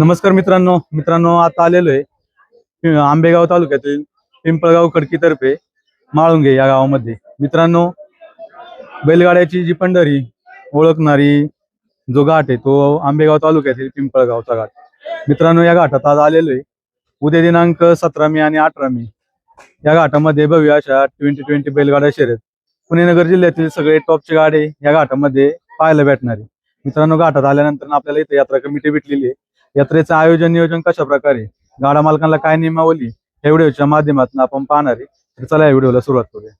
नमस्कार मित्रांनो आता आलेलो आहे आंबेगाव तालुक्यातील पिंपळगाव खडकीतर्फे माळुंगे या गावामध्ये। मित्रांनो, बैलगाड्याची जी पंढरी ओळखणारी जो घाट आहे तो आंबेगाव तालुक्यातील पिंपळगावचा घाट। मित्रांनो, या घाटात आज आलेलो आहे। उद्या दिनांक 17 मे आणि 18 मे या घाटामध्ये भव्य अशा 2020 बैलगाडा शर्यत पुणे नगर जिल्ह्यातील सगळे टॉपचे गाडे या घाटामध्ये पाहायला भेटणार आहे। मित्रांनो, घाटात आल्यानंतर आपल्याला इथे यात्रा कमिटी भेटलेली आहे। यात्रेचं आयोजन नियोजन कशा प्रकारे, गाडा मालकांना काय नियमावली, या व्हिडिओच्या माध्यमातून आपण पाहणार आहे। तर चला या व्हिडिओला सुरुवात करूया।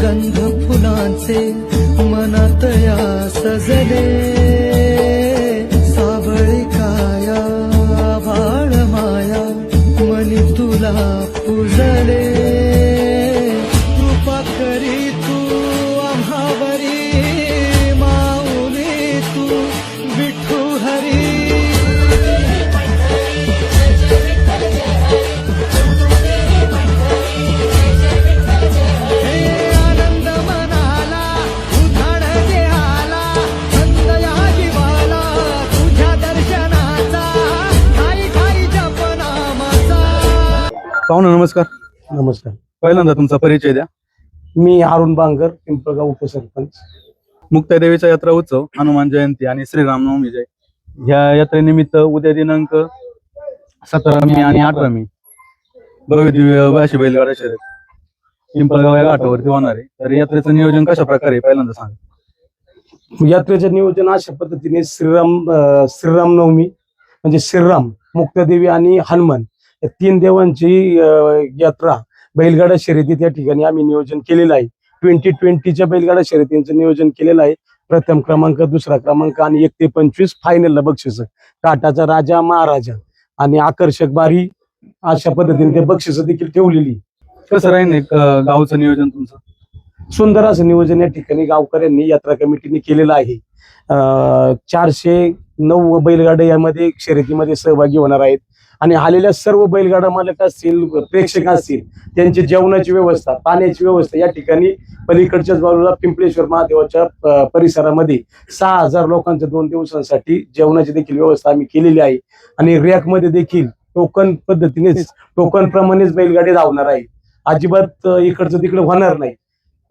गंध फुलांचे मनात या सजले, सावळी काया भाळ माया मनी तुला पूजले। कृपा करी तू आम्हावरी माऊली तू विठू हरी। पाहुणे नमस्कार। नमस्कार। पहिल्यांदा तुमचा परिचय द्या। मी अरुण बांगर, पिंपळगाव उपसरपंच। मुक्तादेवीचा यात्रा उत्सव, हनुमान जयंती आणि श्रीरामनवमी जय ह्या यात्रेनिमित्त उद्या दिनांक 17 मे आणि 18 मे भव्य दिव्य अशी बैलगाडा शर्यत पिंपळगाव या घाटावरती होणार आहे। तर यात्रेचं नियोजन कशा प्रकारे पहिल्यांदा सांगा। यात्रेचे नियोजन अशा पद्धतीने श्रीरामनवमी म्हणजे श्रीराम, मुक्तादेवी आणि हनुमान या 3 देवांची यात्रा बैलगाडा शर्यती त्या ठिकाणी आम्ही नियोजन केलेलं आहे। 2020च्या बैलगाडा शर्यतींचं नियोजन केलेलं आहे। प्रथम क्रमांक, दुसरा क्रमांक आणि 1 ते 25 फायनलला बक्षीस, काटाचा राजा महाराजा आणि आकर्षक बारी अशा पद्धतीने ते बक्षीस देखील ठेवलेली। कसं राहील गावचं नियोजन तुमचं? सुंदर असं नियोजन या ठिकाणी गावकऱ्यांनी, यात्रा कमिटीने केलेलं आहे। 409 बैलगाड्या यामध्ये शर्यतीमध्ये सहभागी होणार आहेत आणि आलेल्या सर्व बैलगाडा मालक असतील, प्रेक्षक असतील, त्यांची जेवणाची व्यवस्था, पाण्याची व्यवस्था या ठिकाणी पलीकडच्याच बाजूला पिंपळेश्वर महादेवाच्या परिसरामध्ये 6000 लोकांच्या 2 दिवसांसाठी जेवणाची देखील व्यवस्था आम्ही केलेली आहे। आणि रॅक मध्ये देखील टोकन पद्धतीनेच, टोकन प्रमाणेच बैलगाडी धावणार आहे। अजिबात इकडचं तिकडे होणार नाही।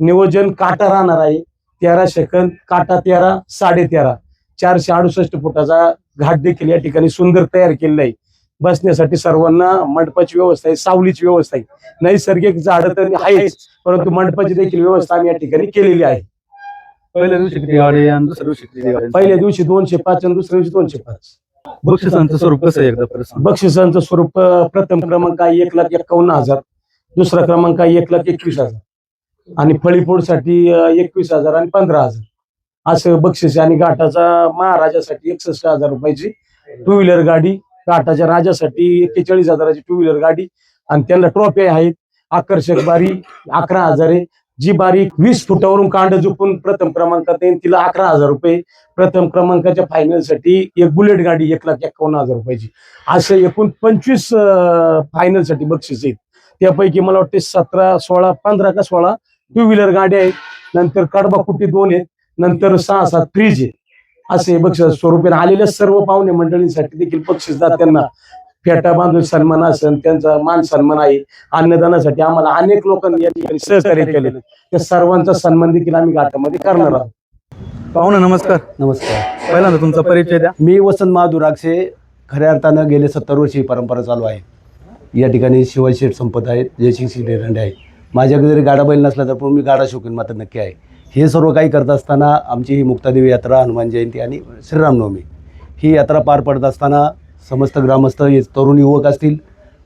नियोजन काटा राहणार आहे। 13 सेकंद, काटा 13, 13.5, 468 फुटाचा घाट देखील या ठिकाणी सुंदर तयार केलेला आहे. बसण्यासाठी सर्वांना मंडपाची व्यवस्था आहे, सावलीची व्यवस्था आहे. नैसर्गिक झाडं तर आहेच, परंतु मंडपाची देखील व्यवस्था आम्ही या ठिकाणी केलेली आहे. पहिल्या दिवशी किती गाडी आणि दुसऱ्या दिवशी किती गाडी? पहिल्या दिवशी 205 आणि दुसऱ्या दिवशी 205. बक्षिसांचं स्वरूप कसं आहे एकदा परत सांगा. बक्षिसांचं स्वरूप प्रथम क्रमांक आहे 1,51,000, दुसरा क्रमांक आहे 1,21,000 आणि फळीफोडसाठी 21,000 आणि 15,000 असं बक्षीस आहे. आणि घाटाचा महाराजासाठी 61,000 रुपयाची टू व्हीलर गाडी, घाटाच्या राजासाठी 41,000ची टू व्हीलर गाडी आणि त्यांना ट्रॉफी आहेत. आकर्षक बारी 11,000 आहे. जी बारी 20 फुटावरून कांड झुकून प्रथम क्रमांकात येईल तिला 11,000 रुपये. प्रथम क्रमांकाच्या फायनलसाठी एक बुलेट गाडी 1,51,000 रुपयाची. असं एकूण 25 फायनलसाठी बक्षीस आहेत. त्यापैकी मला वाटते 17, 16, 15 का 16 टू व्हीलर गाड्या आहेत. नंतर कडबाकुटी 2 आहेत. नंतर 6-7 फ्रीज आहेत. असे बक्षीस स्वरूपाने आलेल्या सर्व पाहुणे मंडळींसाठी देखील बक्षीसदार त्यांना फेटा बांधून सन्मान असेल, त्यांचा मान सन्मान आहे. अन्नदानासाठी आम्हाला अनेक लोकांनी या ठिकाणी सहकार्य केले, त्या सर्वांचा सन्मान देखील आम्ही घाटामध्ये करणार आहोत. पाहुणे नमस्कार. नमस्कार. पहिल्यांदा तुमचा परिचय द्या. मी वसंत महादुराक्षे. खऱ्या अर्थानं गेले 70 वर्षी ही परंपरा चालू आहे. या ठिकाणी शिवाजी शेठ संपत आहेत, जयसिंग सिंह डेरंडे आहेत. माझ्याकडे जरी गाडा बैल नसला तर पण मी गाडा शौकीन मात्र नक्की आहे. हे सर्व काही करत असताना आमची ही मुक्तादेवी यात्रा, हनुमान जयंती आणि श्रीरामनवमी ही यात्रा पार पडत असताना समस्त ग्रामस्थ, तरुण युवक असतील,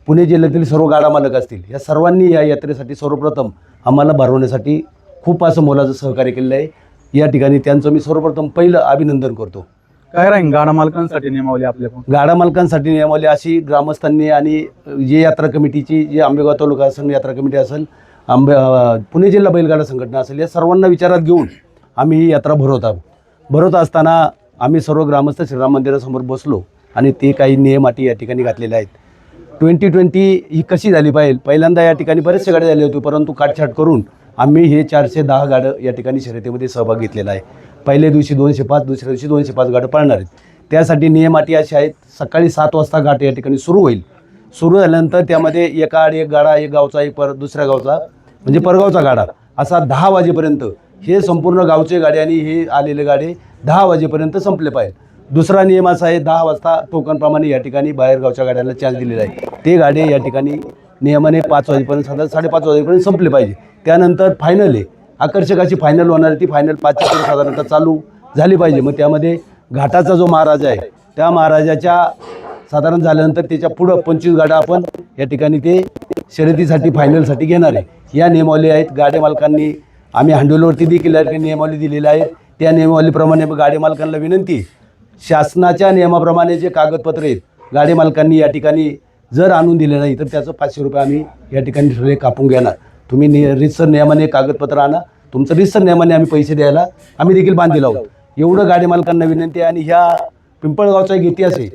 पुणे जिल्ह्यातील सर्व गाडा मालक असतील, या सर्वांनी या यात्रेसाठी सर्वप्रथम आम्हाला भरवण्यासाठी खूप असं मोलाचं सहकार्य केलेलं आहे. या ठिकाणी त्यांचं मी सर्वप्रथम पहिलं अभिनंदन करतो. काय राहील गाडा मालकांसाठी नियमावली आपल्याकडून? गाडा मालकांसाठी नियमावली अशी ग्रामस्थांनी आणि जे यात्रा कमिटीची, जे आंबेगाव तालुका असेल यात्रा कमिटी असेल, पुणे जिल्हा बैलगाडा संघटना असेल, या सर्वांना विचारात घेऊन आम्ही ही यात्रा भरवत असताना आम्ही सर्व ग्रामस्थ श्रीराम मंदिरासमोर बसलो आणि ते काही नियम अटी या ठिकाणी घातलेले आहेत. 2020 ही कशी झाली पाहिजे. पहिल्यांदा या ठिकाणी बरेचसे गाड्या झाले होते, परंतु काटछाट करून आम्ही हे 410 गाडं या ठिकाणी शर्यतीमध्ये सहभाग घेतलेला आहे. पहिल्या दिवशी 205, दुसऱ्या दिवशी 205 गाडं पळणार आहेत. त्यासाठी नियम अटी अशी आहेत. सकाळी 7 वाजता घाट या ठिकाणी सुरू होईल. सुरू झाल्यानंतर त्यामध्ये एका आड एक गाडा, एक गावचा, एक दुसऱ्या गावचा म्हणजे परगावचा गाडा, असा 10 वाजेपर्यंत हे संपूर्ण गावचे गाडे आणि हे आलेले गाडे 10 वाजेपर्यंत संपले पाहिजे. दुसरा नियम असा आहे, 10 वाजता टोकनप्रमाणे या ठिकाणी बाहेरगावच्या गाड्यांना चान्स दिलेला आहे. ते गाडे या ठिकाणी नियमाने 5 वाजेपर्यंत, 5:30 वाजेपर्यंत संपले पाहिजे. त्यानंतर फायनल आहे, आकर्षक अशी फायनल होणार आहे. ती फायनल 5च्या पुढे साधारणतः चालू झाली पाहिजे. मग त्यामध्ये घाटाचा जो महाराजा आहे त्या महाराजाच्या साधारण झाल्यानंतर त्याच्या पुढं 25 गाड्या आपण या ठिकाणी ते शर्यतीसाठी फायनलसाठी घेणार आहे. या नियमावली आहेत. गाडी मालकांनी आम्ही हँडलवरती देखील या ठिकाणी नियमावली दिलेल्या आहेत. त्या नियमावलीप्रमाणे गाडी मालकांना विनंती, शासनाच्या नियमाप्रमाणे जे कागदपत्र आहेत गाडी मालकांनी या ठिकाणी जर आणून दिले नाही तर त्याचं 500 रुपये आम्ही या ठिकाणी ठरले कापून घेणार. तुम्ही रितसर नियमाने कागदपत्र आणा, तुमचं रितसर नियमाने आम्ही पैसे द्यायला आम्ही देखील बांधील आहोत. एवढं गाडी मालकांना विनंती आहे. आणि ह्या पिंपळगावचा एक इतिहास आहे.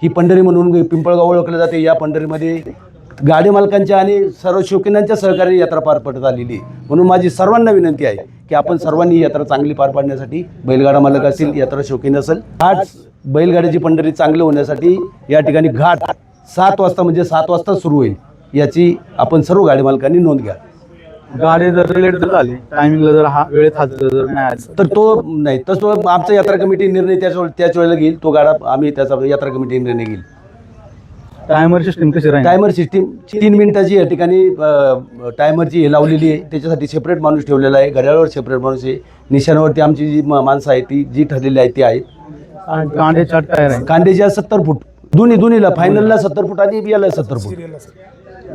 ही पंढरी म्हणून पिंपळगाव ओळखलं जाते. या पंढरीमध्ये गाडी मालकांच्या आणि सर्व शौकीनांच्या सहकार्याने यात्रा पार पडत आलेली. म्हणून माझी सर्वांना विनंती आहे की आपण सर्वांनी यात्रा चांगली पार पाडण्यासाठी, बैलगाडा मालक असतील, यात्रा शौकीन असेल, आज बैलगाड्याची पंढरी चांगली होण्यासाठी या ठिकाणी घाट 7 वाजता म्हणजे 7 वाजता सुरू होईल, याची आपण सर्व गाडी मालकांनी नोंद घ्या. गाडी जर लेट जर झाली, टायमिंगला जर वेळेत हजर जर नाही आलं तर तो नाही, तर तो आमचा यात्रा कमिटी निर्णय त्याच वेळेला घेईल. तो गाडा आम्ही त्याचा यात्रा कमिटी निर्णय घेईल. टायमर सिस्टीम कशी राहील? टायमर सिस्टीम 3 मिनिटाची या ठिकाणी टायमरची हे लावलेली आहे. त्याच्यासाठी सेपरेट माणूस ठेवलेला आहे. घड्याळावर सेपरेट माणूस आहे. निशाणावरती आमची जी माणसं आहेत ती जी ठरलेली आहेत ती आहेत. कांडे चाट काय राहील? कांदेच्या 70 फूट दोन्हीला, फायनलला 70 फूट आणि याला 70 फूट.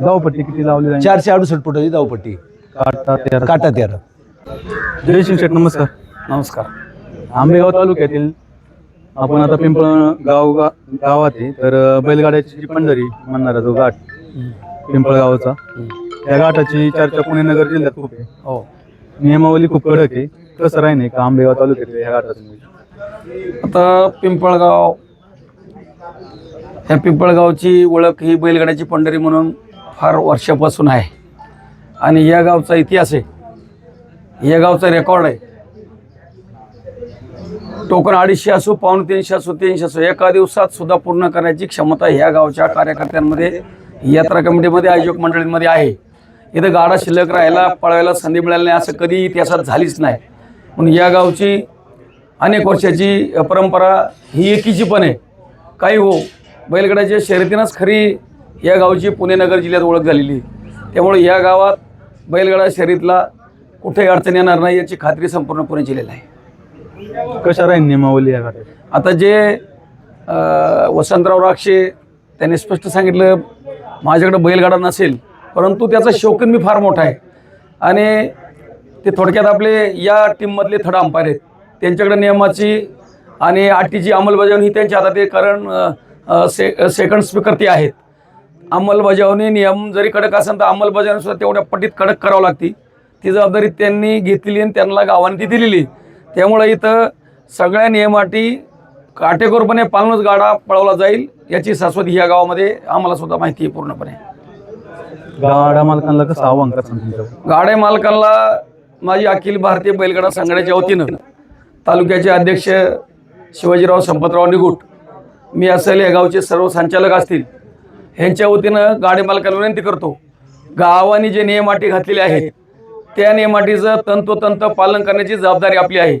धावपट्टी किती लावली जाईल? 468 फुटाची धावपट्टी. काटा 13. जयसिंग शेठ नमस्कार. नमस्कार. आंबेगाव तालुक्यातील आपण आता गावात आहे. तर बैलगाड्याची जी पंढरी म्हणणारा जो घाट पिंपळगावचा, त्या घाटाची चर्चा पुणे नगर जिल्ह्यात खूप आहे. हो, नियमावली खूप कडक आहे. कसं राहील का आंबेगाव तालुक्यातील ह्या घाटाचं? आता ह्या पिंपळगावची ओळख ही बैलगाड्याची पंढरी म्हणून फार वर्षापासून आहे. आणि या गावचा इतिहास आहे, या गावचा रेकॉर्ड आहे. टोकन 250 असो, 250 असो, 300 असो, एका दिवसात सुद्धा पूर्ण करण्याची क्षमता ह्या गावच्या कार्यकर्त्यांमध्ये, यात्रा कमिटीमध्ये, आयोजक मंडळींमध्ये आहे. इथं गाडा शिल्लक राहायला, पळवायला संधी मिळाली नाही असं कधी इतिहासात झालीच नाही. म्हणून या गावची अनेक वर्षाची परंपरा ही एकीची पण आहे. काही हो, बैलगाड्याच्या शर्यतीनंच खरी या गावची पुणे नगर जिल्ह्यात ओळख झालेली आहे. त्यामुळे या गावात बैलगाडा शर्यतीला कुठेही अडचण येणार नाही याची खात्री संपूर्णपणे केलेली आहे. कशा राहील नियमावली या गाड्या? आता जे वसंतराव राक्षे त्यांनी स्पष्ट सांगितलं, माझ्याकडे बैलगाडा नसेल परंतु त्याचा शौकीन मी फार मोठा आहे. आणि ते थोडक्यात आपले या टीममधले थर्ड अंपायर आहेत, त्यांच्याकडे नियमाची आणि अटीची अंमलबजावणी ही त्यांच्या हातात आहे. कारण सेकंड स्पीकर ते आहेत. अंमलबजावणी नियम जरी कडक असेल तर अंमलबजावणी सुद्धा तेवढ्या पटीत कडक करावं लागते. ती जबाबदारी त्यांनी घेतलेली आणि त्यांना गावाने ती दिलेली. त्यामुळे इथं सगळ्या नियमाटी काटेकोरपणे पाळूनच गाडा पळवला जाईल याची शाश्वती ह्या गावामध्ये आम्हाला सुद्धा माहिती आहे पूर्णपणे. गाडा मालकांना कसं आव्हान करतात तुमच्याकडे? गाड्या मालकांना माझी अखिल भारतीय बैलगाडा संघटनेच्या वतीनं तालुक्याचे अध्यक्ष शिवाजीराव संपतराव निगुट, मी असेल, या गावचे सर्व संचालक असतील, ह्यांच्या वतीनं गाडी मालकांना विनंती करतो, गावाने जे नियम अटी घातलेले आहेत त्या नियमाटीचं तंतोतंत पालन करण्याची जबाबदारी आपली आहे.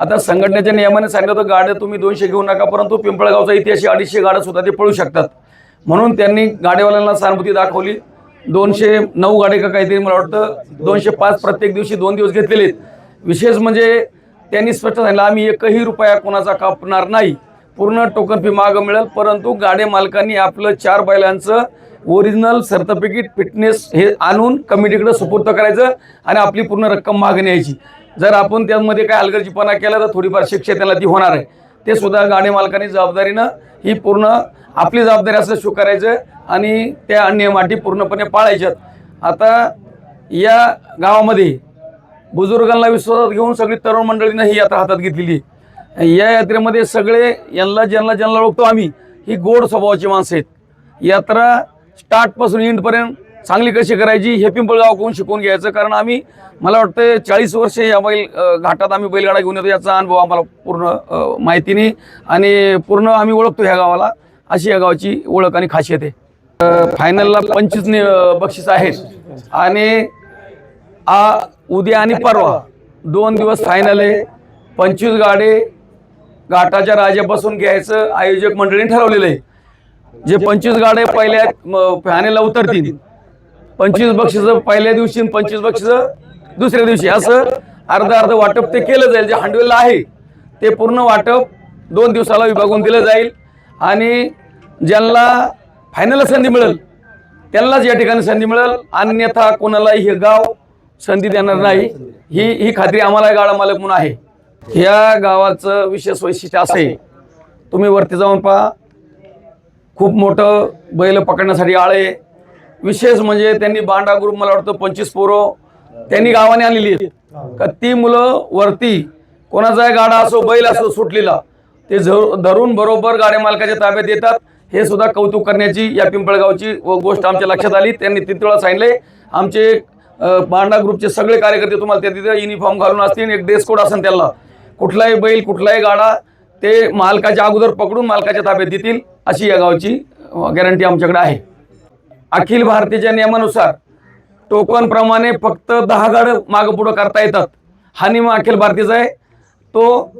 आता संघटनेच्या नियमाने सांगितलं तर गाड्या तुम्ही 200 घेऊ नका, परंतु पिंपळगावचा इतिहास 250 गाड्या सुद्धा ते पळू शकतात. म्हणून त्यांनी गाडीवाल्यांना सहानुभूती दाखवली. 209 गाड्या का काहीतरी, मला वाटतं 205 प्रत्येक दिवशी 2 दिवस घेतलेले आहेत. विशेष म्हणजे त्यांनी स्पष्ट सांगितलं, आम्ही एकही रुपया कोणाचा कापणार नाही, पूर्ण टोकन फी मागं मिळेल. परंतु गाडी मालकांनी आपलं 4 बैलांचं ओरिजिनल सर्टिफिकेट फिटनेस हे आणून कमिटीकडे सुपूर्द करायचं आणि आपली पूर्ण रक्कम मागणी यायची. जर आपण त्यामध्ये काय हलगर्जीपणा केला तर थोडीफार शिक्षा त्याला ती होणार आहे. ते सुद्धा गाडी मालकांनी जबाबदारीनं ही पूर्ण आपली जबाबदारी असं स्वीकारायचं आणि त्या नियमाटी पूर्णपणे पाळायच्यात. आता या गावामध्ये बुजुर्गांना विश्वासात घेऊन सगळी तरुण मंडळीनं ही यात्रा हातात घेतलेली आहे. या यात्रेमध्ये सगळे ज्यांना ओळखतो आम्ही, ही गोड स्वभावाची माणसं आहेत. यात्रा स्टार्टपासून एंडपर्यंत चांगली कशी करायची हे पिंपळगावकडून शिकवून घ्यायचं. कारण आम्ही, मला वाटतं 40 वर्षे या घाटात आम्ही बैलगाडा घेऊन येतो, याचा अनुभव आम्हाला पूर्ण माहितीने आणि पूर्ण आम्ही ओळखतो ह्या गावाला. अशी या गावाची ओळख आणि खासियत आहे. फायनलला 25 बक्षीस आहेत आणि उद्या आणि परवा 2 दिवस फायनल आहे. 25 गाडे घाटाच्या राजापासून घ्यायचं आयोजक मंडळीने ठरवलेलं आहे. जे 25 गाड्या पहिल्या फायनलला उतरतील, 25 बक्षीस पहिल्या दिवशी 25 बक्षीस दुसऱ्या दिवशी, असं अर्ध वाटप ते केलं जाईल. जे हांडवेलला आहे ते पूर्ण वाटप 2 दिवसाला विभागून दिलं जाईल आणि ज्यांना फायनलला संधी मिळेल त्यांनाच या ठिकाणी संधी मिळेल, अन्यथा कोणालाही हे गाव संधी देणार नाही. ही खात्री आम्हाला गाडा मालक म्हणून आहे. या गावाचं विशेष वैशिष्ट्य असं आहे, तुम्ही वरती जाऊन पहा, खूप मोठं बैल पकडण्यासाठी आळे. विशेष म्हणजे त्यांनी बांडा ग्रुप, मला वाटतं 25 पोरं त्यांनी गावाने आणलेली आहेत. का ती मुलं वरती कोणाचाही गाडा असो बैल असो सुटलेला ते धरून बरोबर गाड्या मालकाच्या ताब्यात येतात. हे सुद्धा कौतुक करण्याची या पिंपळगावची गोष्ट आमच्या लक्षात आली. त्यांनी 3 वेळा सांगितले, आमचे बांडा ग्रुपचे सगळे कार्यकर्ते तुम्हाला त्या तिथे युनिफॉर्म घालून असतील, एक ड्रेस कोड असेल त्यांना, कुठलाही बैल कुठलाही गाडा ते मालकाच्या अगोदर पकडून मालकाच्या ताब्यात देतील अशी या गावची गॅरंटी आमच्याकडे आहे. अखिल भारतीय नियमानुसार टोकन प्रमाणे फक्त 10 गाड्या मागं पुढं करता येतात. हा नियम अखिल भारतीचा आहे, तो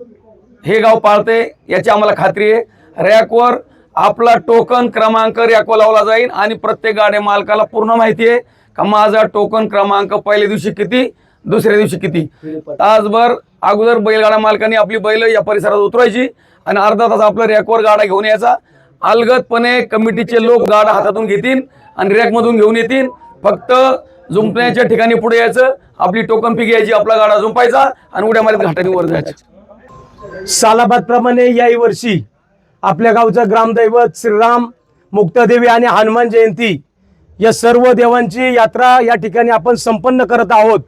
हे गाव पाळते याची आम्हाला खात्री आहे. रॅकवर आपला टोकन क्रमांक रॅकवर लावला जाईल आणि प्रत्येक गाड्या मालकाला पूर्ण माहिती आहे का माझा टोकन क्रमांक पहिल्या दिवशी किती, दुसऱ्या दिवशी किती. तासभर अगोदर बैलगाडा मालकांनी आपली बैल या परिसरात उतरवायची आणि अर्धा तास आपला रॅकवर गाडा घेऊन यायचा. अलगदपणे कमिटीचे लोक गाडा हातातून घेतील आणि रॅकमधून घेऊन येतील. फक्त जुंपण्याच्या ठिकाणी पुढे यायचं, आपली टोकन फी घ्यायची, आपला गाडा जुंपायचा आणि उड्या मारीत घाटाने वर जायचं. सालाबाद प्रमाणे याही वर्षी आपल्या गावचं ग्रामदैवत श्रीराम, मुक्तादेवी आणि हनुमान जयंती या सर्व देवांची यात्रा या ठिकाणी आपण संपन्न करत आहोत.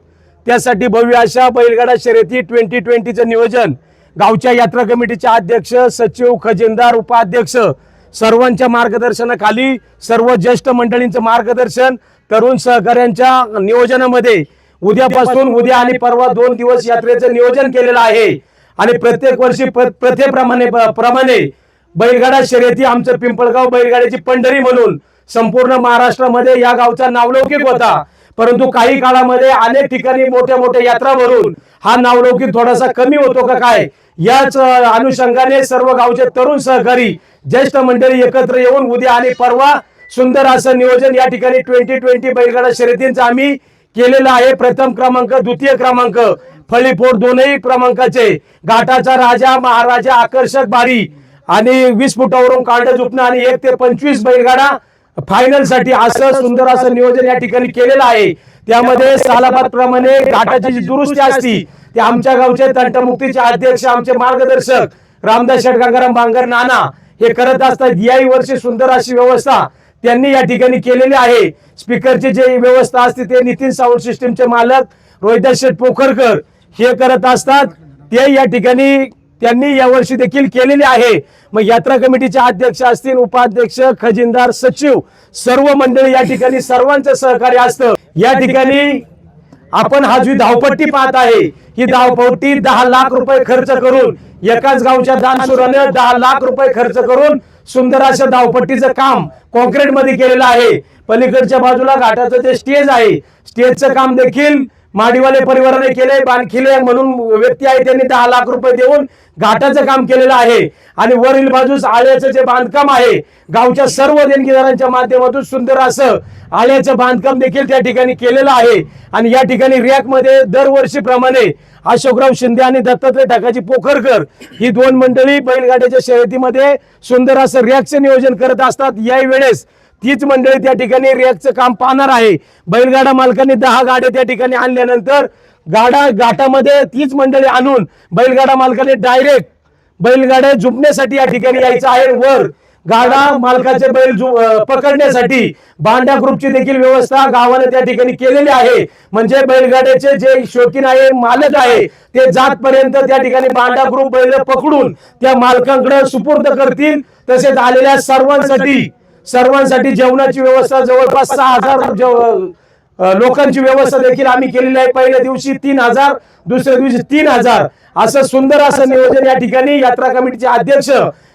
त्यासाठी भव्य अशा बैलगाडा शर्यती 2020चं नियोजन गावच्या यात्रा कमिटीचे अध्यक्ष, सचिव, खजिनदार, उपाध्यक्ष सर्वांच्या मार्गदर्शनाखाली, सर्व ज्येष्ठ मंडळींचं मार्गदर्शन, तरुण सहकाऱ्यांच्या नियोजनामध्ये उद्यापासून उद्या आणि परवा 2 दिवस यात्रेचं नियोजन केलेलं आहे. आणि प्रत्येक वर्षी प्रथेप्रमाणे बैलगाडा शर्यती आमचं पिंपळगाव बैलगाड्याची पंढरी म्हणून संपूर्ण महाराष्ट्रामध्ये या गावचा नावलौकिक होता. परंतु काही काळामध्ये अनेक ठिकाणी मोठ्या मोठ्या यात्रा भरून हा नावलौकिक थोडासा कमी होतो का काय, याच अनुषंगाने सर्व गावचे तरुण सहकारी ज्येष्ठ मंडळी एकत्र येऊन उद्या आणि परवा सुंदर असं नियोजन या ठिकाणी 2020 बैलगाडा शर्यतींचं आम्ही केलेलं आहे. प्रथम क्रमांक, द्वितीय क्रमांक, फळीफोड दोनही क्रमांकाचे, घाटाचा राजा महाराजा, आकर्षक बारी आणि 20 फुटावरून कांड झुपणं आणि 1 ते 25 बैलगाडा फायनल साठी असं सुंदर असं नियोजन या ठिकाणी केलेलं आहे. त्यामध्ये सालाबाद प्रमाणे घाटाची जी दुरुस्ती असती ते आमच्या गावचे तंटमुक्तीचे अध्यक्ष, आमचे मार्गदर्शक रामदास शेठ गंगाराम बांगर नाना हे करत असतात. याही वर्षी सुंदर अशी व्यवस्था त्यांनी या ठिकाणी केलेली आहे. स्पीकरची जी व्यवस्था असते ते नितीन साऊंड सिस्टीमचे मालक रोहिदास शेठ पोखरकर हे करत असतात. ते या ठिकाणी त्यांनी यावर्षी देखील केलेले आहे. मग यात्रा कमिटीचे अध्यक्ष असतील, उपाध्यक्ष, खजिनदार, सचिव, सर्व मंडळी या ठिकाणी सर्वांचं सहकार्य असतं. या ठिकाणी आपण हा जी धावपट्टी पाहत आहे ही धावपट्टी 10 लाख रुपये खर्च करून एकाच गावच्या दानशूराने 10 लाख रुपये खर्च करून सुंदर असं धावपट्टीचं काम कॉन्क्रीट मध्ये केलेलं आहे. पलीकडच्या बाजूला घाटाचं जे स्टेज आहे, स्टेजचं काम देखील माडीवाले परिवाराने केले. बानखिले म्हणून व्यक्ती आहे त्यांनी 10 लाख रुपये देऊन घाटाचं काम केलेलं आहे. आणि वरील बाजूस आळ्याचं जे बांधकाम आहे गावच्या सर्व देणगीदारांच्या माध्यमातून सुंदर असं आळ्याचं बांधकाम देखील त्या ठिकाणी केलेलं आहे. आणि या ठिकाणी रॅक मध्ये दरवर्षीप्रमाणे अशोकराव शिंदे आणि दत्तात्रय ठाकाजी पोखरकर ही दोन मंडळी बैलगाड्याच्या शर्यतीमध्ये सुंदर असं रॅकचं नियोजन करत असतात. याही वेळेस तीच मंडळी त्या ठिकाणी रॅकचं काम पाहणार आहे. बैलगाडा मालकांनी 10 गाड्या त्या ठिकाणी आणल्यानंतर घाटामध्ये तीच मंडळी आणून बैलगाडा मालकाने डायरेक्ट बैलगाड्या झुपण्यासाठी या ठिकाणी यायचं आहे. वर गाडा मालकाचे बैल पकडण्यासाठी बांडा ग्रुपची देखील व्यवस्था गावाने त्या ठिकाणी केलेली आहे. म्हणजे बैलगाड्याचे जे शौकीन आहे, मालक आहे, ते जातपर्यंत त्या ठिकाणी बांडा ग्रुप बैल पकडून त्या मालकांकडे सुपूर्द करतील. तसेच आलेल्या सर्वांसाठी जेवणाची व्यवस्था जवळपास 6000 लोकांची व्यवस्था देखील आम्ही केलेली आहे. पहिल्या दिवशी 3000, दुसऱ्या दिवशी 3000 असं सुंदर असं नियोजन या ठिकाणी यात्रा कमिटीचे अध्यक्ष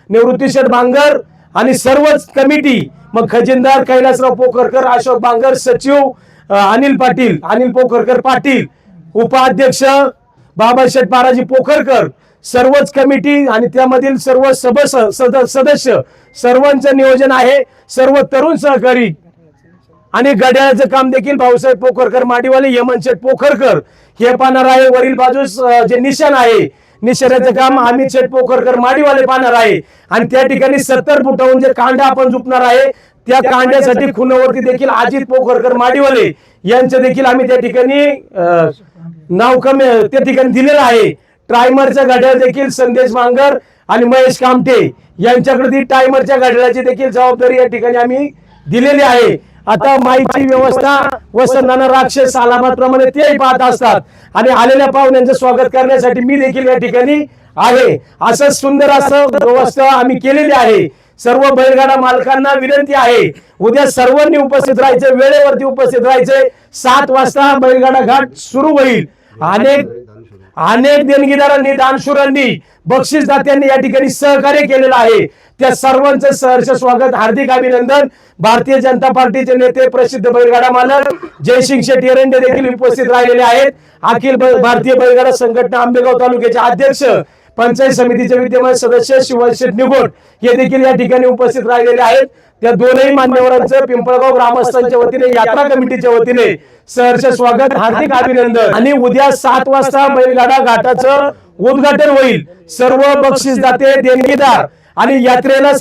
निवृत्ती शेठ बांगर आणि सर्वच कमिटी, मग खजिनदार कैलासराव पोखरकर, अशोक बांगर, सचिव अनिल पोखरकर पाटील, उपाध्यक्ष बाबाशेठ पाराजी पोखरकर, सर्वच कमिटी आणि त्यामधील सर्व सदस्य सर्वांचं नियोजन आहे. सर्व तरुण सहकारी आणि घड्याळाचं काम देखील भाऊसाहेब पोखरकर माडीवाले, यमनशेठ पोखरकर हे पाहणार आहे. वरील बाजूस जे निशाण आहे, निशाणाचं काम अमित शेठ पोखरकर माडीवाले पाहणार आहे. आणि त्या ठिकाणी 70 फुटावरून जे कांडा आपण झुपणार आहे त्या कांड्यासाठी खुणावरती देखील अजित पोखरकर माडीवाले यांचं देखील आम्ही त्या ठिकाणी नाव त्या ठिकाणी दिलेलं आहे. टायमरच्या घड्याळ देखील संदेश बांगर आणि महेश कामटे यांच्याकडे ती टायमरच्या घड्याळाची देखील जबाबदारी या ठिकाणी आम्ही दिलेली आहे. आता माईची व्यवस्था वसंताना राक्षस सालाबाद प्रमाणे तेही पाहत असतात. आणि आलेल्या पाहुण्यांचं स्वागत करण्यासाठी मी देखील या ठिकाणी आहे. असं सुंदर असं व्यवस्था आम्ही केलेली आहे. सर्व बैलगाडा मालकांना विनंती आहे, उद्या सर्वांनी उपस्थित राहायचे, वेळेवरती उपस्थित राहायचे. 7 वाजता बैलगाडा घाट सुरू होईल. अनेक देणगीदारांनी, दानशूरांनी, बक्षीसदात्यांनी या ठिकाणी सहकार्य केलेलं आहे. त्या सर्वांचं सहर्ष स्वागत, हार्दिक अभिनंदन. भारतीय जनता पार्टीचे नेते, प्रसिद्ध बैलगाडा मालक जयसिंग शेठ एरंडे देखील उपस्थित राहिलेले आहेत. अखिल भारतीय बैलगाडा संघटना आंबेगाव तालुक्याचे अध्यक्ष, पंचायत समितीचे विद्यमान सदस्य शिवाजी शेठ निगोट हे देखील या ठिकाणी उपस्थित राहिलेले आहेत. त्या दोनही मान्यवरांचं पिंपळगाव ग्रामस्थांच्या वतीने, यात्रा कमिटीच्या वतीने सहर्ष स्वागत, हार्दिक अभिनंदन. आणि उद्या 7 वाजता बैलगाडा घाटाचं उद्घाटन होईल. सर्व बक्षीसदाते, देणगीदार आणि यात्रेला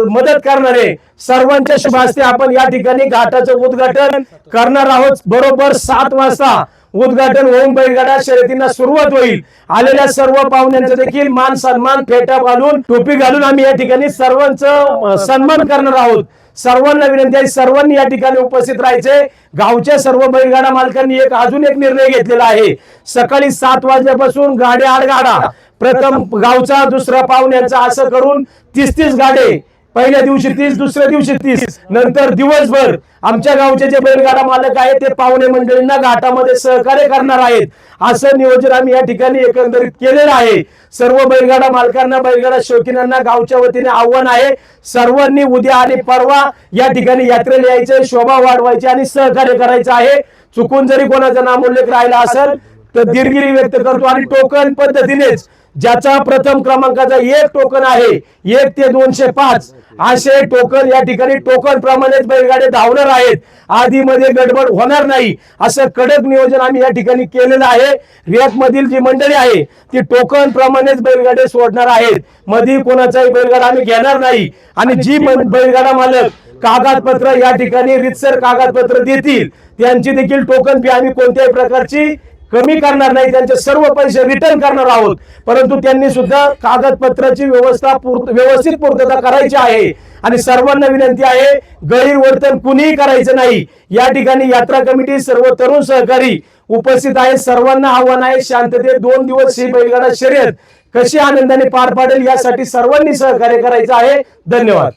मदत करणारे सर्वांच्या शुभ हस्ते आपण या ठिकाणी घाटाचं उद्घाटन करणार आहोत. बरोबर 7 वाजता उद्घाटन होऊन बैलगाडा शर्यतींना सुरुवात होईल. आलेल्या सर्व पाहुण्यांचं देखील मान सन्मान, फेटा घालून, टोपी घालून आम्ही या ठिकाणी सर्वांचं सन्मान करणार आहोत. सर्वांना विनंती आहे, सर्वांनी या ठिकाणी उपस्थित राहायचे. गावच्या सर्व बैलगाडा मालकांनी अजून एक निर्णय घेतलेला आहे. सकाळी 7 वाजल्यापासून गाड्या आडगाडा, प्रथम गावचा, दुसरा पाहुण्यांचा, असं करून 30 गाडे, पहिल्या दिवशी 30, दुसऱ्या दिवशी 30, नंतर दिवसभर आमच्या गावचे जे बैलगाडा मालक आहेत ते पाहुणे मंडळींना घाटामध्ये सहकार्य करणार आहेत. असं नियोजन आम्ही या ठिकाणी एकंदरीत केलेलं आहे. सर्व बैलगाडा मालकांना, बैलगाडा शौकीनांना गावच्या वतीने आव्हान आहे, सर्वांनी उद्या आणि परवा या ठिकाणी यात्रेला यायचे, शोभा वाढवायची आणि सहकार्य करायचं आहे. चुकून जरी कोणाचा नामोल्लेख राहिला असेल तर दिलगिरी व्यक्त करतो आणि टोकन पद्धतीनेच ज्याचा प्रथम क्रमांकाचा 1 टोकन आहे 1 ते 205 असे टोकन या ठिकाणी टोकन प्रमाणेच बैलगाडे धावणार आहेत. आधी मध्ये गडबड होणार नाही असं कडक नियोजन आम्ही या ठिकाणी केलेलं आहे. रियाक मधील जी मंडळी आहे ती टोकन प्रमाणेच बैलगाडे सोडणार आहेत. मध्ये कोणाचाही बैलगाडा आम्ही घेणार नाही आणि जी बैलगाडा मालक कागदपत्र या ठिकाणी रितसर कागदपत्र देतील त्यांची देखील टोकन फी आम्ही कोणत्याही प्रकारची कमी करणार नाही. त्यांचे सर्व पैसे रिटर्न करणार आहोत. परंतु त्यांनी सुद्धा कागदपत्राची व्यवस्थित पूर्तता करायची आहे आणि सर्वांना विनंती आहे गैरवर्तन कुणीही करायचं नाही. या ठिकाणी यात्रा कमिटी सर्व तरुण सहकारी उपस्थित आहे. सर्वांना आव्हान आहे शांततेत 2 दिवस ही बैलगाडा शर्यत कशी आनंदाने पार पाडेल यासाठी सर्वांनी सहकार्य करायचं आहे. धन्यवाद.